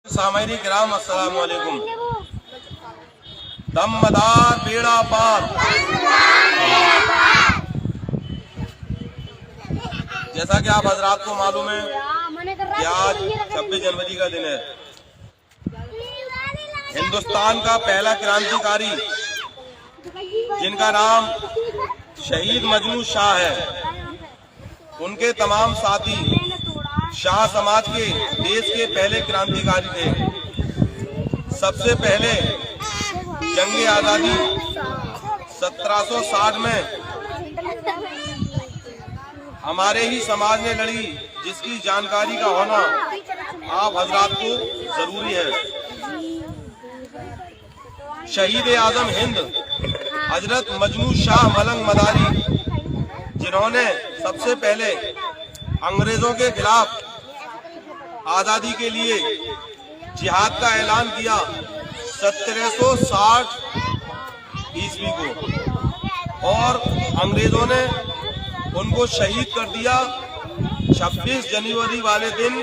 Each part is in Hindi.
सामईन किराम अस्सलाम वालेकुम। दमदार बेड़ा पार। जैसा कि आप हजरात को मालूम है कि आज 26 जनवरी का दिन है। हिंदुस्तान का पहला क्रांतिकारी जिनका नाम शहीद मजनू शाह है, उनके तमाम साथी शाह समाज के देश के पहले क्रांतिकारी थे। सबसे पहले जंगे आजादी 1760 में हमारे ही समाज ने लड़ी, जिसकी जानकारी का होना आप हजरात को जरूरी है। शहीद आजम हिंद हजरत मजनू शाह मलंग मदारी, जिन्होंने सबसे पहले अंग्रेजों के खिलाफ आजादी के लिए जिहाद का ऐलान किया 1760 ईस्वी को, और अंग्रेजों ने उनको शहीद कर दिया 26 जनवरी वाले दिन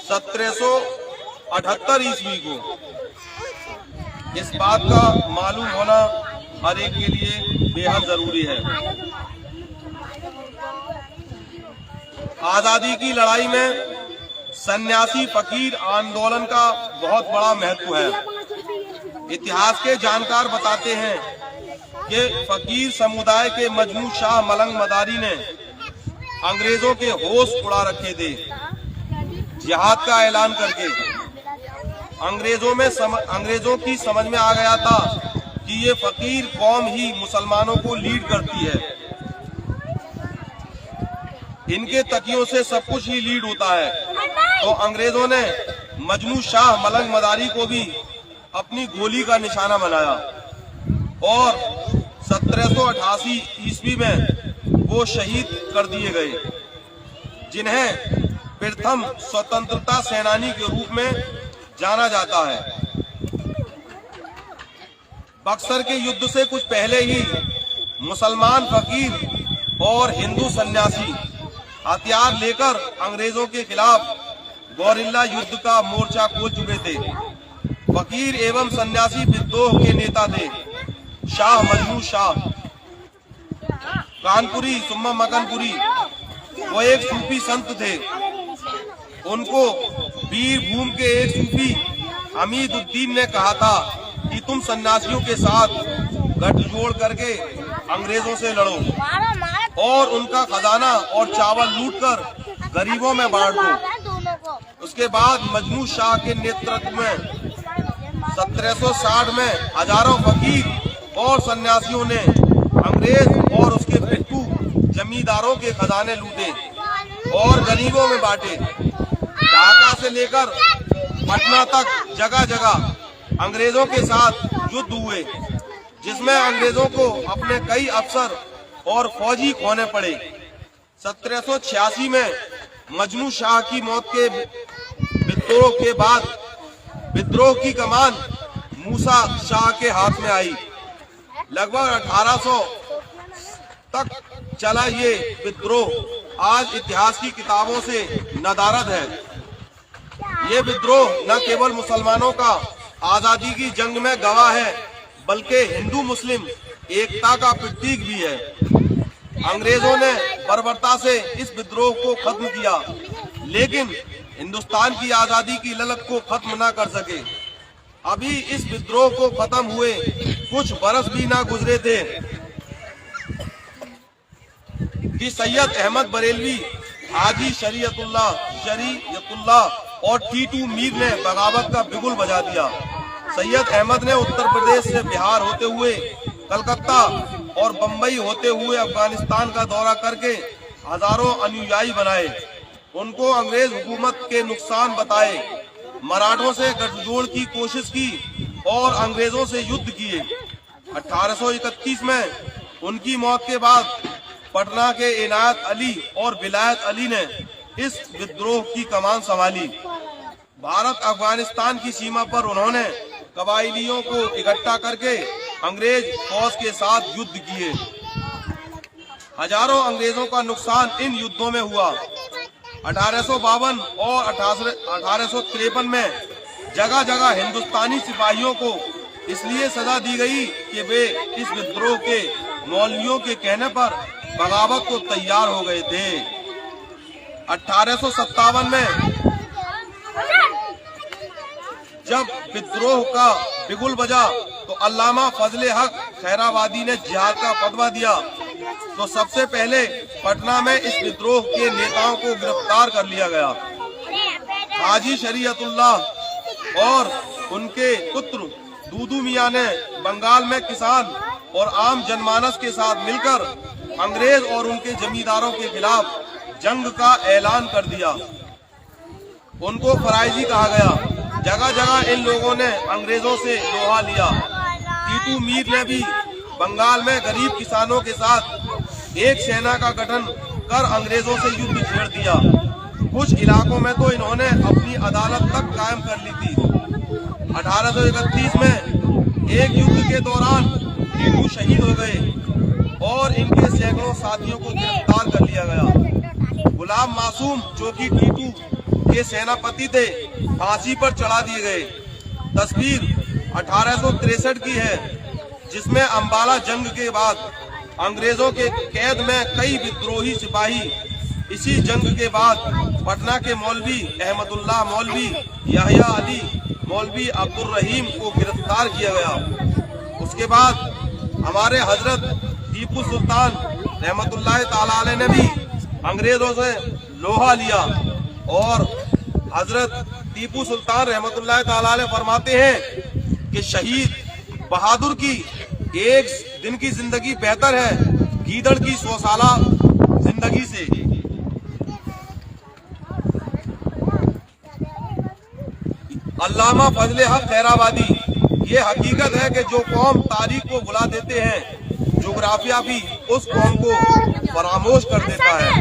1778 ईस्वी को। इस बात का मालूम होना हर एक के लिए बेहद जरूरी है। आजादी की लड़ाई में सन्यासी फकीर आंदोलन का बहुत बड़ा महत्व है। इतिहास के जानकार बताते हैं कि फकीर समुदाय के मजनू शाह मलंग मदारी ने अंग्रेजों के होश उड़ा रखे थे जिहाद का ऐलान करके। अंग्रेजों की समझ में आ गया था कि ये फकीर कौम ही मुसलमानों को लीड करती है, इनके तकियों से सब कुछ ही लीड होता है। तो अंग्रेजों ने मजनू शाह मलंग मदारी को भी अपनी गोली का निशाना बनाया और 1788 ईस्वी में वो शहीद कर दिए गए, जिन्हें प्रथम स्वतंत्रता सेनानी के रूप में जाना जाता है। बक्सर के युद्ध से कुछ पहले ही मुसलमान फकीर और हिंदू सन्यासी हथियार लेकर अंग्रेजों के खिलाफ गौरिल्ला युद्ध का मोर्चा खोल चुके थे। फकीर एवं सन्यासी विद्रोह के नेता थे शाह मजनू शाह कानपुरी सुम्मा मकनपुरी। वो एक सूफी संत थे। उनको बीरभूम के एक सूफी हमीदुद्दीन ने कहा था कि तुम सन्यासियों के साथ गठजोड़ करके अंग्रेजों से लड़ो और उनका खजाना और चावल लूटकर गरीबों में बांट दो। उसके बाद मजनू शाह के नेतृत्व में 1760 में हजारों फकीर और सन्यासियों ने अंग्रेज और उसके पिट्ठू जमींदारों के खजाने लूटे और गरीबों में बांटे। ढाका से लेकर पटना तक जगह जगह अंग्रेजों के साथ युद्ध हुए, जिसमें अंग्रेजों को अपने कई अफसर और फौजी खोने पड़े। 1786 में मजनू शाह की मौत के विद्रोह के बाद विद्रोह की कमान मूसा शाह के हाथ में आई। लगभग 1800 तक चला ये विद्रोह आज इतिहास की किताबों से नदारद है। ये विद्रोह न केवल मुसलमानों का आजादी की जंग में गवाह है, बल्कि हिंदू मुस्लिम एकता का प्रतीक भी है। अंग्रेजों ने बर्बरता से इस विद्रोह को खत्म किया, लेकिन हिंदुस्तान की आजादी की ललक को खत्म ना कर सके। अभी इस विद्रोह को खत्म हुए कुछ बरस भी ना गुजरे थे कि सैयद अहमद बरेलवी, हाजी शरीयतुल्लाह और टीटू मीर ने बगावत का बिगुल बजा दिया। सैयद अहमद ने उत्तर प्रदेश से बिहार होते हुए कलकत्ता और बंबई होते हुए अफगानिस्तान का दौरा करके हजारों अनुयायी बनाए। उनको अंग्रेज हुकूमत के नुकसान बताए, मराठों से गठजोड़ की कोशिश की और अंग्रेजों से युद्ध किए। 1831 में उनकी मौत के बाद पटना के इनायत अली और विलायत अली ने इस विद्रोह की कमान संभाली। भारत अफगानिस्तान की सीमा पर उन्होंने कबायलियों को इकट्ठा करके अंग्रेज फौज के साथ युद्ध किए। हजारों अंग्रेजों का नुकसान इन युद्धों में हुआ। 1852 और 1853 में जगह जगह हिंदुस्तानी सिपाहियों को इसलिए सजा दी गई कि वे इस विद्रोह के मौलवियों के कहने पर बगावत को तैयार हो गए थे। 1857 में जब विद्रोह का बिगुल बजा तो अल्लामा फजले हक खैराबादी ने जिहाद का फतवा दिया, तो सबसे पहले पटना में इस विद्रोह के नेताओं को गिरफ्तार कर लिया गया। हाजी शरीयतुल्लाह और उनके पुत्र दूदू मियां ने बंगाल में किसान और आम जनमानस के साथ मिलकर अंग्रेज और उनके जमींदारों के खिलाफ जंग का ऐलान कर दिया। उनको फराइजी कहा गया। जगह जगह इन लोगों ने अंग्रेजों से लोहा लिया। टीटू मीर ने भी बंगाल में गरीब किसानों के साथ एक सेना का गठन कर अंग्रेजों से युद्ध छेड़ दिया। कुछ इलाकों में तो इन्होंने अपनी अदालत तक कायम कर ली थी। 1831 में एक युद्ध के दौरान टीटू शहीद हो गए और इनके सैकड़ों साथियों को गिरफ्तार कर लिया गया। गुलाम मासूम जो कि टीटू के सेनापति थे, फांसी पर चढ़ा दिए गए। तस्वीर 1863 की है, जिसमें अंबाला जंग के बाद अंग्रेजों के कैद में कई विद्रोही सिपाही इसी जंग के बाद पटना के मौलवी अहमदुल्लाह मौलवी, याहिया अली मौलवी, अब्दुल रहीम को गिरफ्तार किया गया। उसके बाद हमारे हजरत टीपू सुल्तान रहमतुल्लाह ताला अलैह ने भी अंग्रेजों से लोहा लिया और हजरत टीपू सुल्तान रहमतुल्लाह ताला अलैह फरमाते हैं कि शहीद बहादुर की एक दिन की जिंदगी बेहतर है गीदड़ की 100 साला जिंदगी से। अल्लामा फजले हक खैराबादी, ये हकीकत है कि जो कौम तारीख को भुला देते हैं, जोग्राफिया भी उस कौम को फरामोश कर देता है।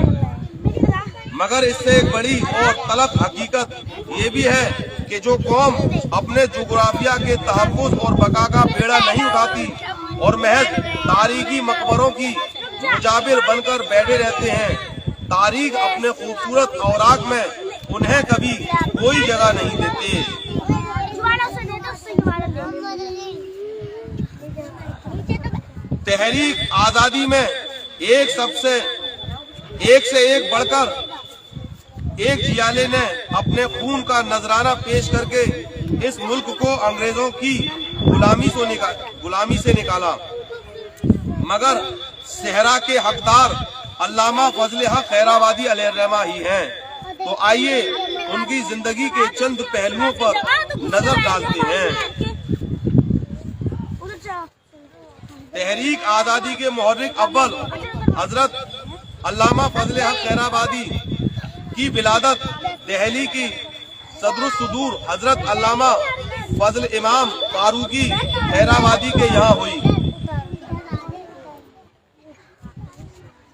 मगर इससे एक बड़ी और तलख हकीकत ये भी है कि जो कौम अपने जोग्राफिया के तहफ्फुज़ और बका का बेड़ा नहीं उठाती और महज तारीखी मकबरों की मुजाबिर बनकर बैठे रहते हैं, तारीख अपने खूबसूरत औराक में उन्हें कभी कोई जगह नहीं देते। तहरीक आजादी में एक से एक बढ़कर एक जियाले ने अपने खून का नजराना पेश करके इस मुल्क को अंग्रेजों की गुलामी से निकाला। मगर सहरा के हकदार अल्लामा फजले हक खैराबादी अलैहिर्रहमा ही हैं। तो आइए उनकी जिंदगी के चंद पहलुओं पर नजर डालते हैं। तहरीक आजादी के मुहर्रिक अव्वल हजरत अल्लामा फजले हक खैराबादी की विलादत दिल्ली की सदरुस्सुदूर हजरत अल्लामा फजल इमाम फारूकी खैराबादी के यहाँ हुई।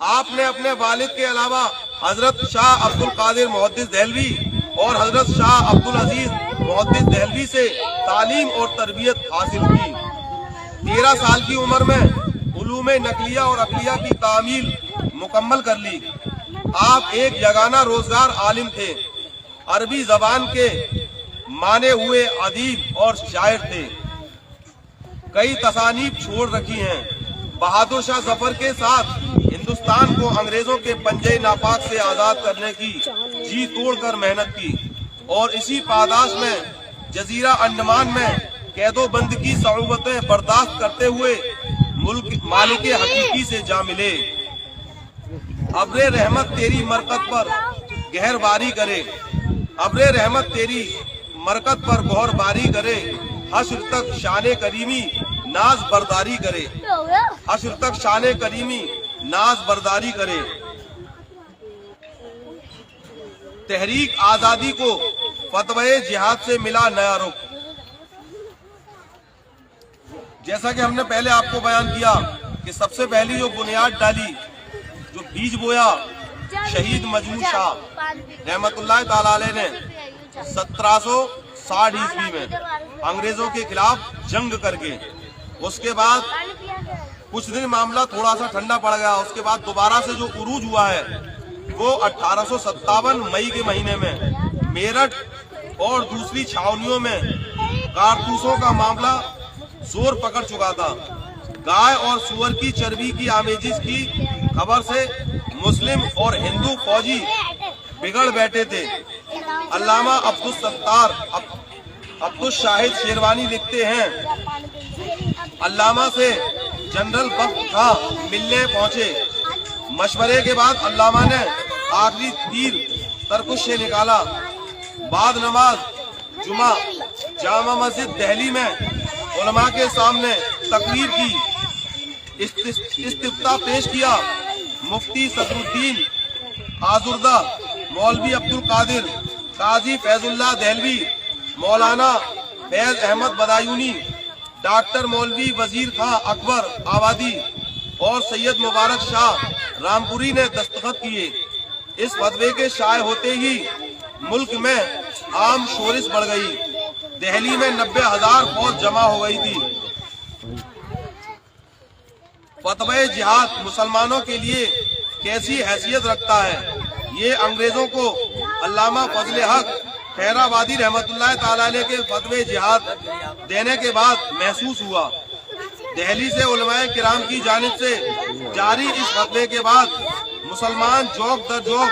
आपने अपने वालिद के अलावा हजरत शाह अब्दुल कादिर मुहद्दिस देहलवी और हजरत शाह अब्दुल अजीज मुहद्दिस देहलवी से तालीम और तरबियत हासिल की। 13 साल की उम्र में उलूम नकलिया और अकलिया की तामील मुकम्मल कर ली। आप एक यगाना रोजगार आलिम थे। अरबी जबान के माने हुए अदीब और शायर थे। कई तसानीफ छोड़ रखी हैं। बहादुर शाह जफर के साथ हिंदुस्तान को अंग्रेजों के पंजे नापाक से आजाद करने की जी तोड़कर मेहनत की और इसी पादाश में जजीरा अंडमान में कैदोबंद की सऊबतें बर्दाश्त करते हुए मुल्क मालिके हकीकी से जा मिले। अब्रे रहमत तेरी मरकत पर गहर बारी करे, अब्रे रहमत तेरी मरकत पर गौर बारी करे। हश्र तक शाने करीमी नाज बरदारी करे, हश्र तक शाने करीमी नाज बरदारी करे। तहरीक आजादी को फतवे जिहाद से मिला नया रुख। जैसा कि हमने पहले आपको बयान किया कि सबसे पहली जो बुनियाद डाली, जो बीज बोया शहीद मजनू शाह रहमतुल्लाह ताला अलैह ने 1760 ईस्वी में अंग्रेजों के खिलाफ जंग करके, उसके बाद कुछ दिन मामला थोड़ा सा ठंडा पड़ गया। उसके बाद दोबारा से जो उरूज हुआ है वो 1857 मई के महीने में मेरठ और दूसरी छावनियों में कारतूसों का मामला जोर पकड़ चुका था। गाय और सुअर की चर्बी की आमेजिश की खबर से मुस्लिम और हिंदू फौजी बिगड़ बैठे थे। अल्लामा अब्दुल शाहिद शेरवानी लिखते हैं, अल्लामा से जनरल बख्त खां मिलने पहुंचे। मशवरे के बाद अल्लामा ने आखिरी तीर तरकुश से निकाला। बाद नमाज जुमा जामा मस्जिद दिल्ली में उलमा के सामने तकरीर की, इस्तिफ्ता पेश किया। मुफ्ती सदरुद्दीन आजुर्दा, मौलवी अब्दुल कादिर, काजी फैजुल्लाह देहलवी, मौलाना फैज अहमद बदायूनी, डॉक्टर मौलवी वजीर खां अकबर आबादी और सैयद मुबारक शाह रामपुरी ने दस्तखत किए। इस फतवे के शाये होते ही मुल्क में आम शोरिश बढ़ गई। दिल्ली में 90,000 फौज जमा हो गई थी। फतवे जिहाद मुसलमानों के लिए कैसी हैसियत रखता है, ये अंग्रेजों को अल्लामा फजले हक खैराबादी रहमतुल्लाह ताला अलैह के फतवे जिहाद देने के बाद महसूस हुआ। दिल्ली से उलमाए किराम की जानिब से जारी इस फतवे के बाद मुसलमान जोक दर जोक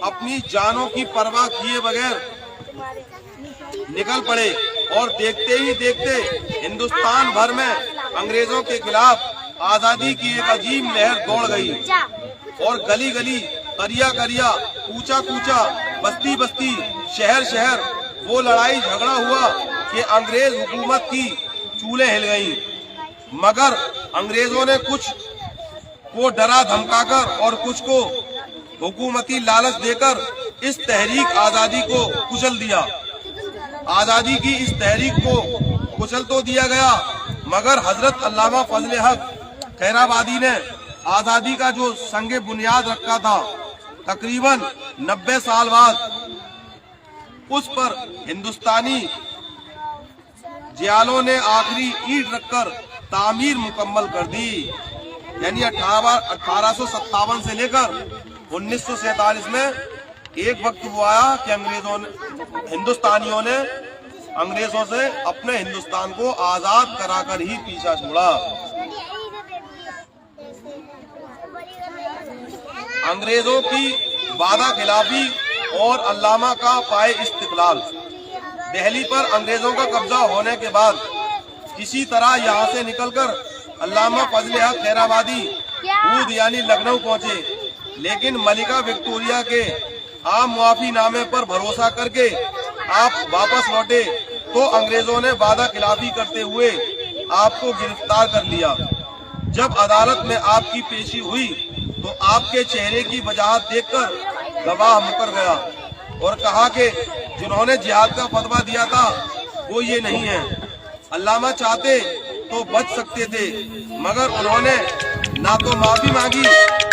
अपनी जानों की परवाह किए बगैर निकल पड़े और देखते ही देखते हिंदुस्तान भर में अंग्रेजों के खिलाफ आजादी की एक अजीम लहर दौड़ गई और गली गली, करिया करिया, कूचा कूचा, बस्ती बस्ती, शहर शहर वो लड़ाई झगड़ा हुआ कि अंग्रेज हुकूमत की चूल्हे हिल गईं। मगर अंग्रेजों ने कुछ को डरा धमकाकर और कुछ को हुकूमती लालच देकर इस तहरीक आजादी को कुचल दिया। आजादी की इस तहरीक को कुचल तो दिया गया, मगर हजरत अल्लामा फजले हक खैराबादी ने आजादी का जो संगे बुनियाद रखा था, तकरीबन 90 साल बाद उस पर हिंदुस्तानी जियालों ने आखिरी ईंट रखकर तामीर मुकम्मल कर दी। यानी 1857 से लेकर 1947 में एक वक्त वो आया कि हिंदुस्तानियों ने अंग्रेजों से अपने हिंदुस्तान को आजाद कराकर ही पीछा छोड़ा। अंग्रेजों की वादा खिलाफी और अल्लामा का पाए इस्तिकलाल। दिल्ली पर अंग्रेजों का कब्जा होने के बाद किसी तरह यहाँ से निकलकर अल्लामा फजले हक खैराबादी ऊद यानी लखनऊ पहुँचे, लेकिन मलिका विक्टोरिया के आम मुआफी नामे पर भरोसा करके आप वापस लौटे तो अंग्रेजों ने वादा खिलाफी करते हुए आपको गिरफ्तार कर लिया। जब अदालत में आपकी पेशी हुई तो आपके चेहरे की वजाहत देखकर गवाह मुकर गया और कहा कि जिन्होंने जिहाद का फतवा दिया था वो ये नहीं है। अल्लामा चाहते तो बच सकते थे, मगर उन्होंने ना तो माफी मांगी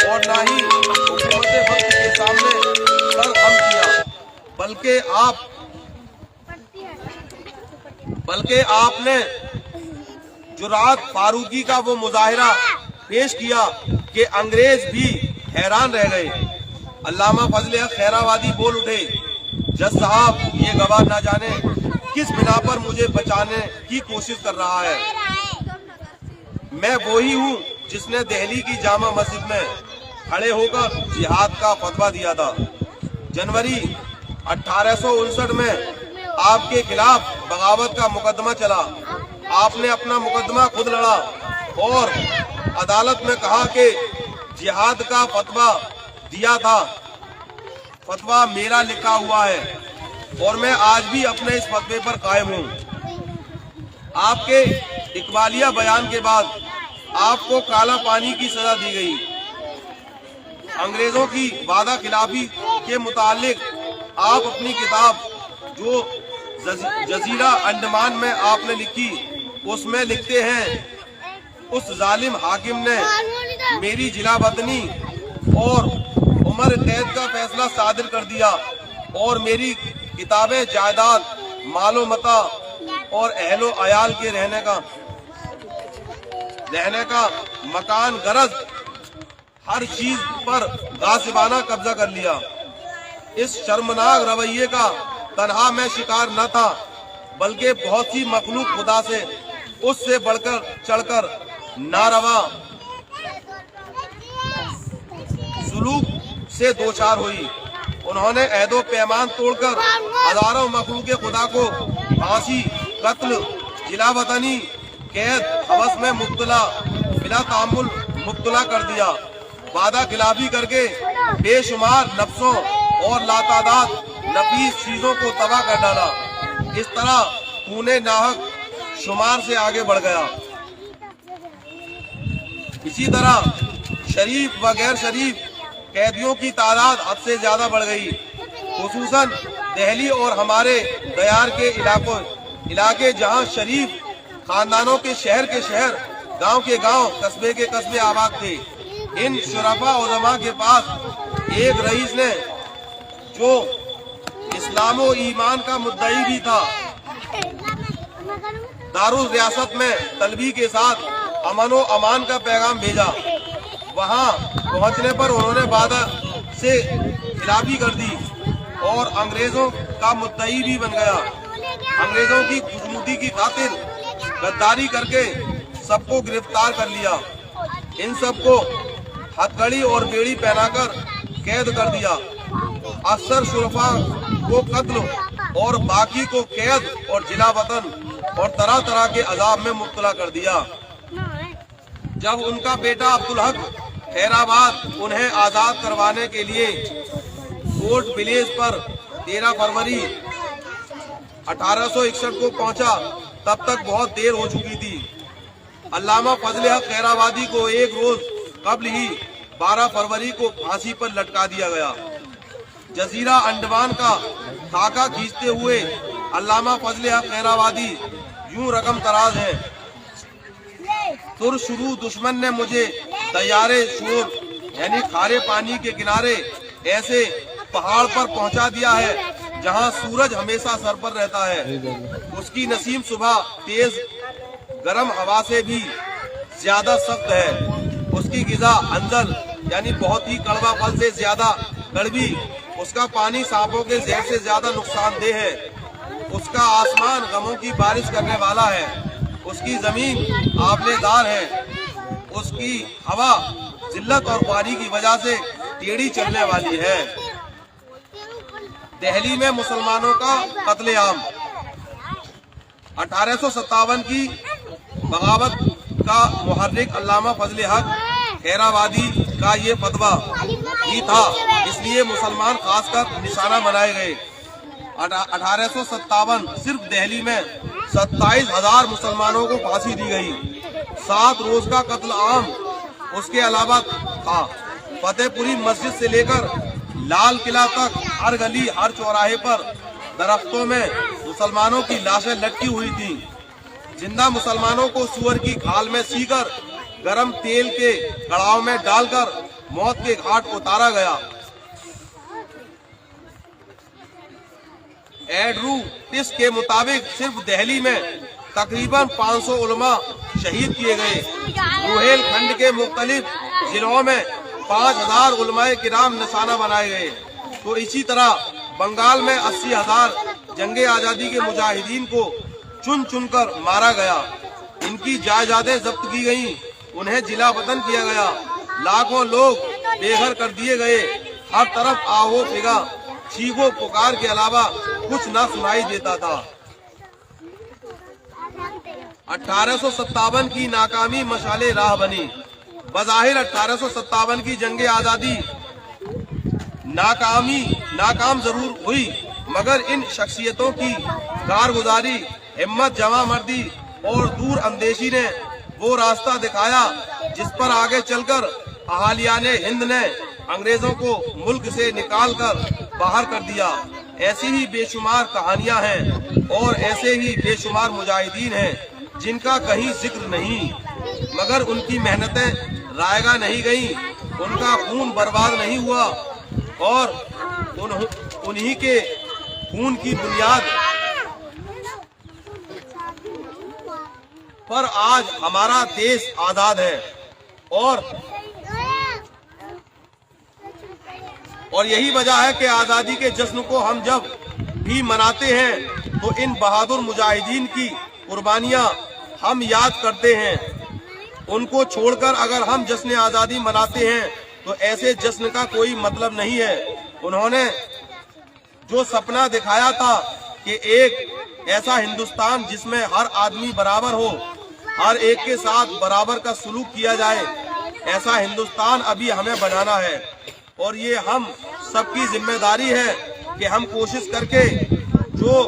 और ना ही हुकूमत वक्त के सामने सर खम किया, बल्कि आपने जुरात फारूकी का वो मुजाहिरा पेश किया कि अंग्रेज भी हैरान रह गए। अल्लामा फजले हक खैराबादी बोल उठे, जज साहब ये गवाह ना जाने किस बिना पर मुझे बचाने की कोशिश कर रहा है। मैं वही हूँ जिसने दिल्ली की जामा मस्जिद में खड़े होकर जिहाद का फतवा दिया था। जनवरी 1859 में आपके खिलाफ बगावत का मुकदमा चला। आपने अपना मुकदमा खुद लड़ा और अदालत में कहा कि जिहाद का फतवा दिया था, फतवा मेरा लिखा हुआ है और मैं आज भी अपने इस फतवे पर कायम हूँ। आपके इकबालिया बयान के बाद आपको काला पानी की सजा दी गई। अंग्रेजों की वादा खिलाफी के मुतालिक आप अपनी किताब जो जजीरा अंडमान में आपने लिखी, उसमें लिखते हैं, उस जालिम हाकिम ने मेरी जिला बदनी और उम्र कैद का फैसला सादिर कर दिया और मेरी किताबें, जायदाद, मालो मता और अहलो अयाल के रहने का मकान, गरज हर चीज पर गासिबाना कब्जा कर लिया। इस शर्मनाक रवैये का तन्हा मैं शिकार न था, बल्कि बहुत सी मखलूक खुदा से उससे बढ़कर चढ़कर नारवा सुलूक से दो चार हुई। उन्होंने अहदो पैमान तोड़कर हजारों मखलूक खुदा को फांसी, कत्ल, जिला वतनी, कैद, हवस में मुब्तला, बिला तामुल मुब्तला कर दिया। वादा खिलाफी करके बेशुमार नफ्सों और लातादाद नफीस चीजों को तबाह कर डाला। इस तरह खूने नाहक शुमार से आगे बढ़ गया। इसी तरह शरीफ व गैर शरीफ कैदियों की तादाद हद से ज्यादा बढ़ गई। खुसूसन दिल्ली और हमारे दयार के इलाके जहां शरीफ खानदानों के शहर, गांव के गांव, कस्बे के कस्बे आबाद थे। इन शुरफा उलमा के पास एक रईस ने, जो इस्लामो ईमान का मुद्दई भी था, दारुल रियासत में तलबी के साथ अमन व अमान का पैगाम भेजा। वहां पहुंचने पर उन्होंने वादा से खिलाफी कर दी और अंग्रेजों का मुद्दई भी बन गया। अंग्रेजों की खुशनुदी की खातिर गद्दारी करके सबको गिरफ्तार कर लिया। इन सबको हथकड़ी और बेड़ी पहनाकर कैद कर दिया। अक्सर शुरफा को कत्ल और बाकी को कैद और जिला वतन और तरह तरह के अजाब में मुब्तला कर दिया। जब उनका बेटा अब्दुल हक खैराबाद उन्हें आजाद करवाने के लिए कोर्ट विलेज पर 13 फरवरी 1861 को पहुंचा, तब तक बहुत देर हो चुकी थी। अल्लामा फजल हक खैराबादी को एक रोज कबल ही 12 फरवरी को फांसी पर लटका दिया गया। जजीरा अंडमान का खाका खींचते हुए अल्लामा फजल हक खैराबादी यूं रकम तराज है। तुर शुरू दुश्मन ने मुझे तैयारे शोर यानी खारे पानी के किनारे ऐसे पहाड़ पर पहुंचा दिया है जहां सूरज हमेशा सर पर रहता है। उसकी नसीम सुबह तेज गर्म हवा से भी ज्यादा सख्त है। उसकी गिजा अंजल यानी बहुत ही कड़वा फल से ज्यादा कड़वी। उसका पानी सांपों के जहर से ज्यादा नुकसानदेह है। उसका आसमान गमों की बारिश करने वाला है। उसकी जमीन आबलेदार है। उसकी हवा जिल्लत और ख्वारी की वजह से टेढ़ी चलने वाली है। दिल्ली में मुसलमानों का कत्लेआम। 1857 की बगावत का मुहर्रिक अल्लामा फजल हक खैराबादी का ये फतवा ही था, इसलिए मुसलमान खासकर निशाना बनाए गए। 1857 सिर्फ दिल्ली में 27,000 मुसलमानों को फांसी दी गई। 7 रोज का कत्ल आम उसके अलावा था। फतेहपुरी मस्जिद से लेकर लाल किला तक हर गली हर चौराहे पर दरख्तों में मुसलमानों की लाशें लटकी हुई थीं। जिंदा मुसलमानों को सुअर की खाल में सीकर गरम तेल के कड़ाव में डालकर मौत के घाट उतारा गया। एंड्रू टिस के मुताबिक सिर्फ दिल्ली में तकरीबन 500 उलमा शहीद किए गए। बुंदेलखंड के मुख्तलिफ जिलों में 5,000 उलमाए किराम निशाना बनाए गए। तो इसी तरह बंगाल में 80,000 जंगे आजादी के मुजाहिदीन को चुन चुनकर मारा गया। इनकी जायदादें जब्त की गईं, उन्हें जिला वतन किया गया। लाखों लोग बेघर कर दिए गए। हर तरफ आहो फिगा चीखो पुकार के अलावा कुछ न सुनाई देता था। 1857 की नाकामी मशाले राह बनी। बज़ाहिर 1857 की जंगे आजादी नाकाम जरूर हुई, मगर इन शख्सियतों की कारगुजारी, हिम्मत, जमा मर्दी और दूर अंदेशी ने वो रास्ता दिखाया जिस पर आगे चलकर अहालियाने हिंद ने अंग्रेजों को मुल्क से निकालकर बाहर कर दिया। ऐसी ही बेशुमार कहानियां हैं और ऐसे ही बेशुमार मुजाहिदीन हैं जिनका कहीं जिक्र नहीं, मगर उनकी मेहनतें रायगा नहीं गई, उनका खून बर्बाद नहीं हुआ और उन्हीं के खून की बुनियाद पर आज हमारा देश आजाद है। और और यही वजह है कि आज़ादी के जश्न को हम जब भी मनाते हैं तो इन बहादुर मुजाहिदीन की कुर्बानियां हम याद करते हैं। उनको छोड़कर अगर हम जश्न आज़ादी मनाते हैं तो ऐसे जश्न का कोई मतलब नहीं है। उन्होंने जो सपना दिखाया था कि एक ऐसा हिंदुस्तान जिसमें हर आदमी बराबर हो, हर एक के साथ बराबर का सलूक किया जाए, ऐसा हिंदुस्तान अभी हमें बनाना है। और ये हम सबकी जिम्मेदारी है कि हम कोशिश करके जो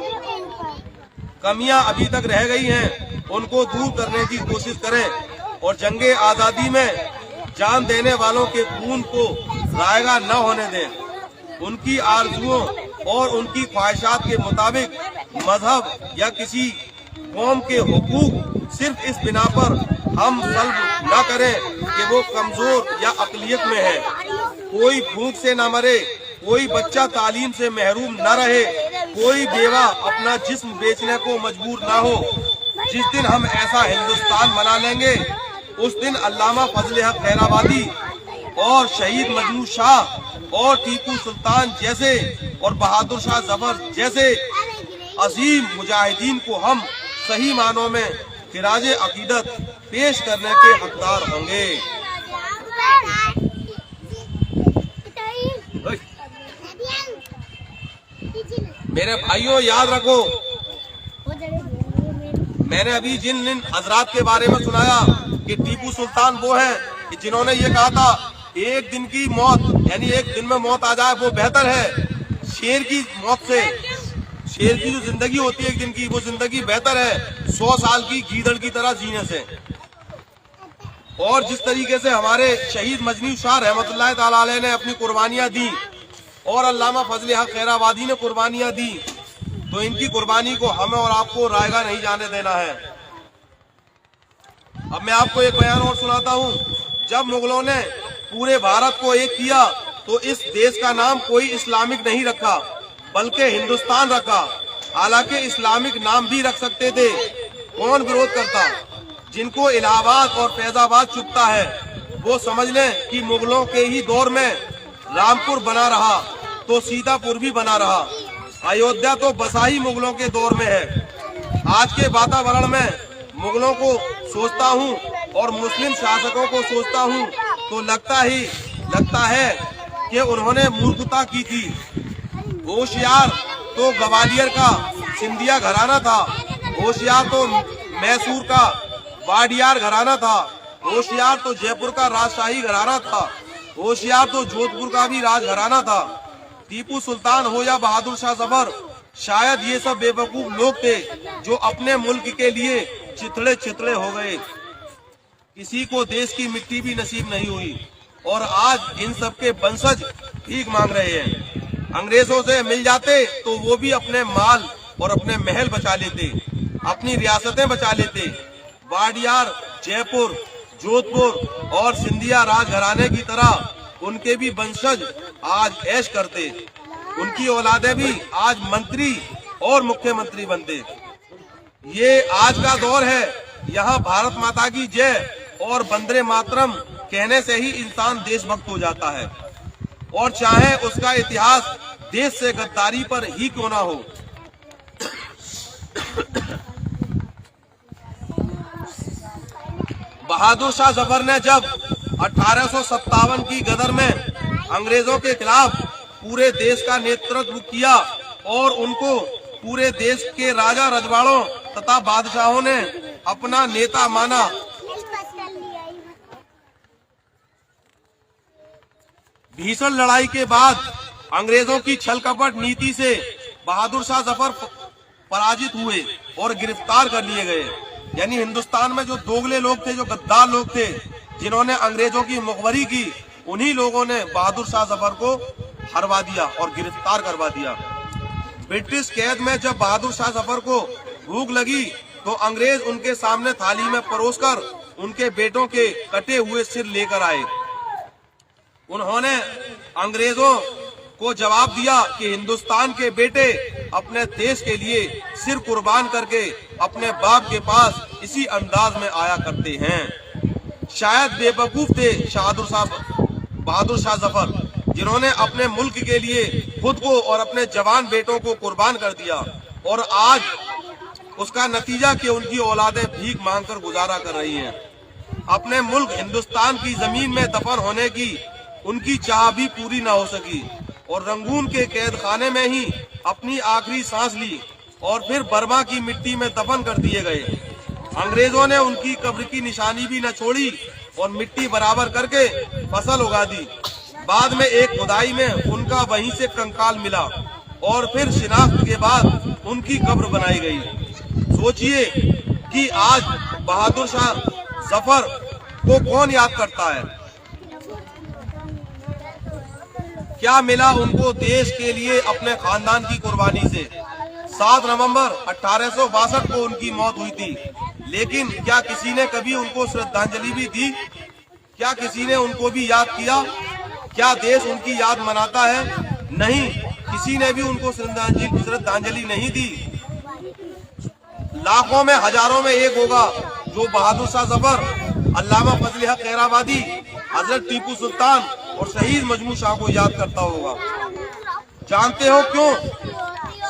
कमियां अभी तक रह गई हैं उनको दूर करने की कोशिश करें और जंगे आज़ादी में जान देने वालों के खून को जायगा न होने दें। उनकी आरजुओं और उनकी ख्वाहिशात के मुताबिक मजहब या किसी कौम के हुकूक सिर्फ इस बिना पर हम सल्ब न करें कि वो कमजोर या अकलियत में है। कोई भूख से न मरे, कोई बच्चा तालीम से महरूम न रहे, कोई बेवा अपना जिस्म बेचने को मजबूर न हो। जिस दिन हम ऐसा हिंदुस्तान बना लेंगे उस दिन अल्लामा फजल हक खैराबादी और शहीद मजनू शाह और टीपू सुल्तान जैसे और बहादुर शाह जफर जैसे अजीम मुजाहिदीन को हम सही मानों में खिराज अकीदत पेश करने के हकदार होंगे। मेरे भाइयों, याद रखो, मैंने अभी जिन हजरात के बारे में सुनाया कि टीपू सुल्तान वो हैं कि जिन्होंने ये कहा था एक दिन की मौत यानी एक दिन में मौत आ जाए वो बेहतर है शेर की मौत से। शेर की जो जिंदगी होती है एक दिन की, वो जिंदगी बेहतर है 100 साल की गीदड़ की तरह जीने से। और जिस तरीके से हमारे शहीद मजनू शाह रहमतुल्लाह ताला अलैह ने अपनी कुर्बानियां दी और अल्लामा फजल हक खैराबादी ने कुर्बानियां दी, तो इनकी कुर्बानी को हमें और आपको रायगा नहीं जाने देना है। अब मैं आपको एक बयान और सुनाता हूँ। जब मुगलों ने पूरे भारत को एक किया तो इस देश का नाम कोई इस्लामिक नहीं रखा बल्कि हिंदुस्तान रखा। हालांकि इस्लामिक नाम भी रख सकते थे, कौन विरोध करता। जिनको इलाहाबाद और फैजाबाद चुभता है वो समझ लें कि मुगलों के ही दौर में रामपुर बना रहा तो सीतापुर भी बना रहा। अयोध्या तो बसा ही मुगलों के दौर में है। आज के वातावरण में मुगलों को सोचता हूँ और मुस्लिम शासकों को सोचता हूँ तो लगता है कि उन्होंने मूर्खता की थी। होशियार तो ग्वालियर का सिंधिया घराना था, होशियार तो मैसूर का वाडियार घराना था, होशियार तो जयपुर का राजशाही घराना था, होशियार तो जोधपुर का भी राज घराना था। टीपू सुल्तान हो या बहादुर शाह जफर, शायद ये सब बेवकूफ लोग थे जो अपने मुल्क के लिए चिथड़े चिथड़े हो गए। किसी को देश की मिट्टी भी नसीब नहीं हुई और आज इन सब के वंशज भीख मांग रहे हैं। अंग्रेजों से मिल जाते तो वो भी अपने माल और अपने महल बचा लेते, अपनी रियासतें बचा लेते। वाडियार, जयपुर, जोधपुर और सिंधिया राजघराने की तरह उनके भी वंशज आज ऐश करते, उनकी औलादे भी आज मंत्री और मुख्यमंत्री बनते। ये आज का दौर है, यहाँ भारत माता की जय और वंदे मातरम कहने से ही इंसान देशभक्त हो जाता है, और चाहे उसका इतिहास देश से गद्दारी पर ही क्यों ना हो। बहादुर शाह जफर ने जब 1857 की गदर में अंग्रेजों के खिलाफ पूरे देश का नेतृत्व किया और उनको पूरे देश के राजा रजवाड़ों तथा बादशाहों ने अपना नेता माना, भीषण लड़ाई के बाद अंग्रेजों की छल कपट नीति से बहादुर शाह जफर पराजित हुए और गिरफ्तार कर लिए गए। यानी हिंदुस्तान में जो दोगले लोग थे, जो गद्दार लोग थे, जिन्होंने अंग्रेजों की मुखबरी की, उन्हीं लोगों ने बहादुर शाह जफर को हरवा दिया और गिरफ्तार करवा दिया। ब्रिटिश कैद में जब बहादुर शाह जफर को भूख लगी तो अंग्रेज उनके सामने थाली में परोसकर उनके बेटों के कटे हुए सिर लेकर आए। उन्होंने अंग्रेजों को जवाब दिया कि हिंदुस्तान के बेटे अपने देश के लिए सिर कुर्बान करके अपने बाप के पास इसी अंदाज में आया करते हैं। शायद बेवकूफ थे बहादुर शाह जफर, जिन्होंने अपने मुल्क के लिए खुद को और अपने जवान बेटों को कुर्बान कर दिया, और आज उसका नतीजा कि उनकी औलादें भीख मांगकर गुजारा कर रही हैं। अपने मुल्क हिंदुस्तान की जमीन में दफन होने की उनकी चाह भी पूरी न हो सकी और रंगून के कैद खाने में ही अपनी आखिरी सांस ली और फिर बर्मा की मिट्टी में दफन कर दिए गए। अंग्रेजों ने उनकी कब्र की निशानी भी न छोड़ी और मिट्टी बराबर करके फसल उगा दी। बाद में एक खुदाई में उनका वहीं से कंकाल मिला और फिर शिनाख्त के बाद उनकी कब्र बनाई गई। सोचिए कि आज बहादुर शाह जफर को कौन याद करता है। क्या मिला उनको देश के लिए अपने खानदान की कुर्बानी से। 7 नवंबर 1862 को उनकी मौत हुई थी, लेकिन क्या किसी ने कभी उनको श्रद्धांजलि भी दी? क्या किसी ने उनको भी याद किया? क्या देश उनकी याद मनाता है? नहीं, किसी ने भी उनको श्रद्धांजलि नहीं दी। लाखों में हजारों में एक होगा जो बहादुर शाह जफर, अल्लामा फजल हक खैराबादी, हजरत टीपू सुल्तान और शहीद मजनू शाह को याद करता होगा। जानते हो क्यों?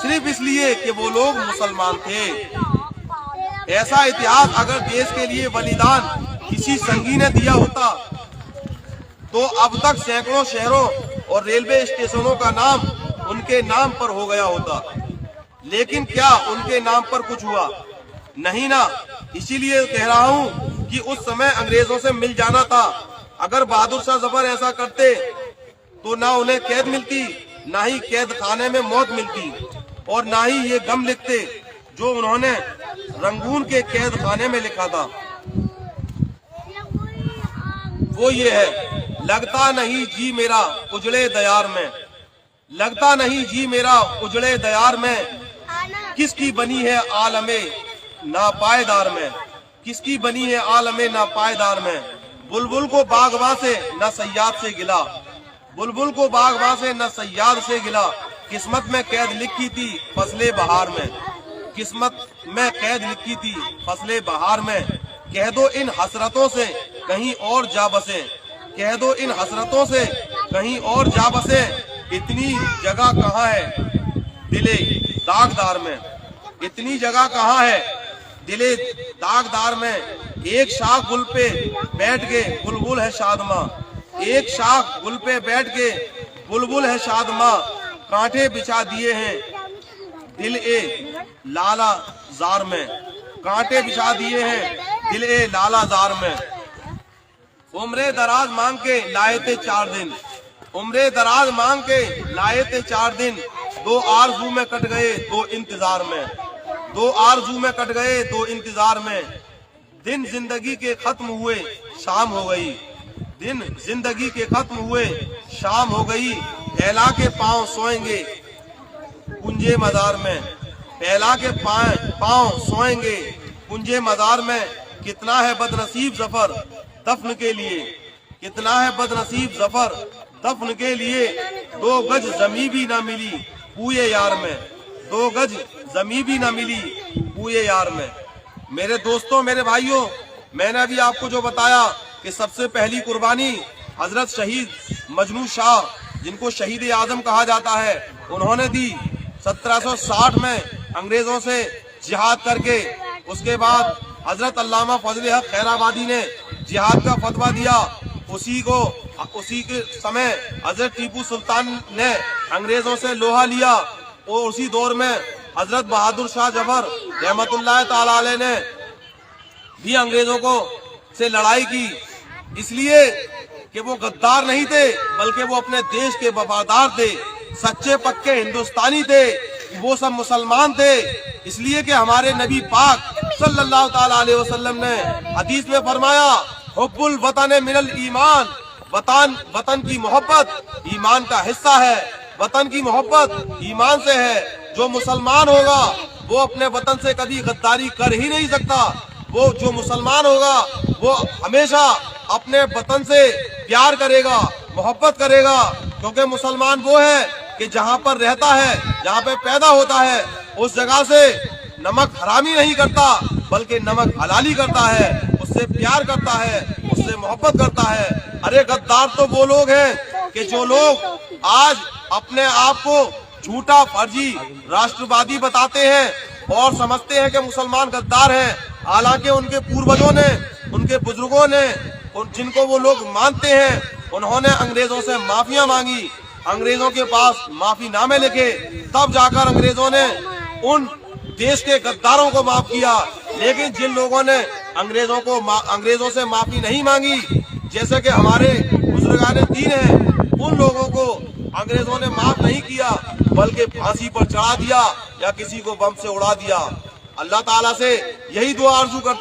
सिर्फ इसलिए कि वो लोग मुसलमान थे। ऐसा इतिहास अगर देश के लिए बलिदान किसी संगी ने दिया होता तो अब तक सैकड़ों शहरों और रेलवे स्टेशनों का नाम उनके नाम पर हो गया होता। लेकिन क्या उनके नाम पर कुछ हुआ? नहीं ना। इसीलिए कह रहा हूँ कि उस समय अंग्रेजों से मिल जाना था। अगर बहादुर शाह जफर ऐसा करते तो ना उन्हें कैद मिलती, ना ही कैद खाने में मौत मिलती, और ना ही ये गम लिखते जो उन्होंने रंगून के कैद खाने में लिखा था। वो ये है, लगता नहीं जी मेरा उजड़े दयार में, लगता नहीं जी मेरा उजड़े दयार में, किसकी बनी है आलमे नापायदार में, किसकी बनी है आलमे नापायदार में। बुलबुल को बागबां से न सयाद से गिला, बुलबुल को बागबां से न सयाद से गिला, किस्मत में कैद लिखी थी फसले बहार में, किस्मत में कैद लिखी थी फसले बहार में। कह दो इन हसरतों से कहीं और जा बसे, कह दो इन हसरतों से कहीं और जा बसे, इतनी जगह कहाँ है दिले दागदार में, इतनी जगह कहाँ है दिले दागदार में। एक शाख गुल पे बैठ के बुलबुल है शादमा, एक शाख गुल पे बैठ के बुलबुल है शादमा, कांटे बिछा दिए हैं दिल ए लाला जार में, कांटे बिछा दिए हैं दिल ए लाला जार में। उम्रे दराज मांग के लाए थे 4 दिन, उम्रे दराज मांग के लाए थे 4 दिन, 2 आरज़ू में कट गए 2 इंतजार में, 2 आरज़ू में कट गए 2 इंतजार में। दिन जिंदगी के खत्म हुए शाम हो गई, दिन जिंदगी के खत्म हुए शाम हो गई। फैला के पांव सोएंगे कुंजे मजार में, फैला के पांव सोएंगे कुंजे मजार में। कितना है बदनसीब जफर दफन के लिए, कितना है बदनसीब जफर दफन के लिए। 2 गज जमी भी ना मिली पूये यार में, 2 गज जमी भी ना मिली पूये यार में। मेरे दोस्तों, मेरे भाइयों, मैंने अभी आपको जो बताया कि सबसे पहली कुर्बानी हजरत शहीद मजनू शाह, जिनको शहीद आजम कहा जाता है, उन्होंने दी 1760 में अंग्रेजों से जिहाद करके। उसके बाद हजरत अल्लामा फजल हक खैराबादी ने जिहाद का फतवा दिया। उसी के समय हजरत टीपू सुल्तान ने अंग्रेजों से लोहा लिया और उसी दौर में हजरत बहादुर शाह जफर रहमतुल्लाह ताला अलैह ने भी अंग्रेजों को से लड़ाई की, इसलिए कि वो गद्दार नहीं थे बल्कि वो अपने देश के वफादार थे, सच्चे पक्के हिंदुस्तानी थे, वो सब मुसलमान थे। इसलिए कि हमारे नबी पाक सल्लल्लाहु ताला अलैहि वसल्लम ने हदीस में फरमाया, हुब्बुल वतन मिनल ईमान, वतन की मोहब्बत ईमान का हिस्सा है, वतन की मोहब्बत ईमान से है। जो मुसलमान होगा वो अपने वतन से कभी गद्दारी कर ही नहीं सकता। वो जो मुसलमान होगा वो हमेशा अपने वतन से प्यार करेगा, मोहब्बत करेगा, क्योंकि मुसलमान वो है कि जहाँ पर रहता है, जहाँ पे पैदा होता है, उस जगह से नमक हरामी नहीं करता बल्कि नमक हलाली करता है, उससे प्यार करता है, उससे मोहब्बत करता है। अरे गद्दार तो वो लोग हैं कि जो लोग आज अपने आप को झूठा फर्जी राष्ट्रवादी बताते हैं और समझते हैं कि मुसलमान गद्दार हैं, हालांकि उनके पूर्वजों ने, उनके बुजुर्गों ने, जिनको वो लोग मानते हैं, उन्होंने अंग्रेजों से माफिया मांगी, अंग्रेजों के पास माफीनामे लिखे, तब जाकर अंग्रेजों ने उन देश के गद्दारों को माफ किया। लेकिन जिन लोगों ने अंग्रेजों से माफी नहीं मांगी, जैसे कि हमारे बुजुर्गाने दीन हैं, उन लोगों को अंग्रेजों ने माफ नहीं किया, बल्कि फांसी पर चढ़ा दिया या किसी को बम से उड़ा दिया। अल्लाह ताला से यही दुआ आरजू करता